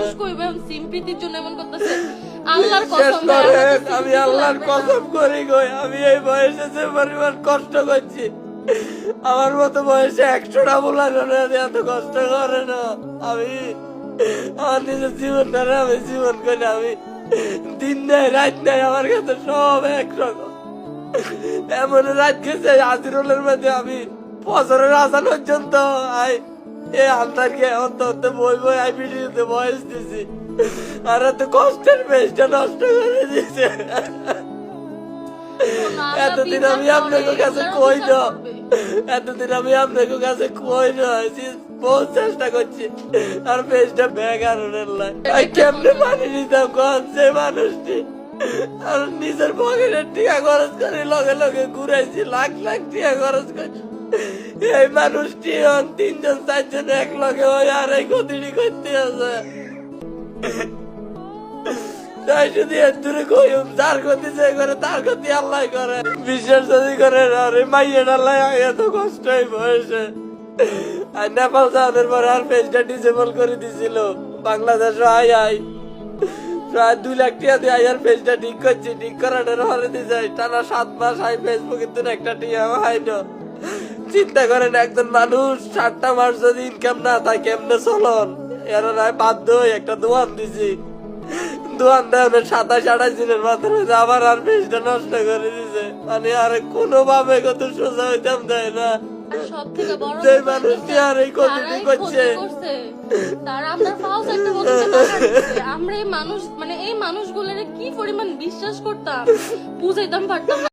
মানুষ কইবে সিম্পিতির জন্য এমন করতেছে। আল্লাহর শেষ কসম করেন, আমি আল্লাহর কসম করি গো, আমি এই বয়সে যে পরিমাণ কষ্ট করছি, আমার মতো বয়সে 100টা বলার এত কষ্ট করে না। আমি আমার নিজের জীবনটা আমি জীবন করি, আমি দিন নেই রাত নেই, আমার কাছে সব একরকম। এমন রাত গেছে আজিরুলের মধ্যে আমি বছরের আসান পর্যন্ত এই আন্তারকে অন্ত বই বই আই ভিডিওতে বয়স দিছি, আর এত কষ্টের বেশটা নষ্ট করে দিয়েছে। এতদিন আমি আপনাদের কাছে কই না, এতদিন আমি আপনাদের কাছে কই না, বহুত চেষ্টা করছি, আর বেশটা বেকার কেমনে পানি নিতাম কন সে মানুষটি, আর নিজের পকেটের টিকা খরচ করে লগে লগে ঘুরাইছি, লাখ লাখ টিকা খরচ করছি। এই মানুষটি 3জন 4জন এক লগে ওই আর এই গতিটি করতে আছে। তাই শুধু এর দূরে কইম, যার গতি যে করে তার গতি আল্লাহ করে, বিশ্বাস যদি করে আরে মাইয়ের আল্লাহ এত কষ্ট এই বয়সে। আর নেপাল যাওয়ার পরে আর পেজটা ডিসেবল করে দিছিল, বাংলাদেশ আই প্রায় 2 লাখ টাকা দিয়ে আয়ার পেজটা ঠিক করছি, ঠিক করাটার হরে দিয়ে যায় টানা 7 মাস হাই ফেসবুকে তো একটা টিয়া হাই না। চিন্তা করেন একজন মানুষ 7টা মাস যদি ইনকাম না তাই কেমনে চলন, এর নয় বাধ্য হয়ে একটা দোয়ান দিছি, দোয়ান দেওয়া 27-28 দিনের মাথায় আবার আর পেজটা নষ্ট করে দিছে। মানে আর কোনো ভাবে কত সোজা হইতাম দেয় না, সবথেকে বড় যে মানুষটি আর এই ক্ষতিটি করছে তারা আপনার ফাউস একটা বলতে টাকা দিচ্ছে। আমরা এই মানুষ মানে এই মানুষগুলোরে কি পরিমাণ বিশ্বাস করতাম বুঝাইতাম পারতাম না।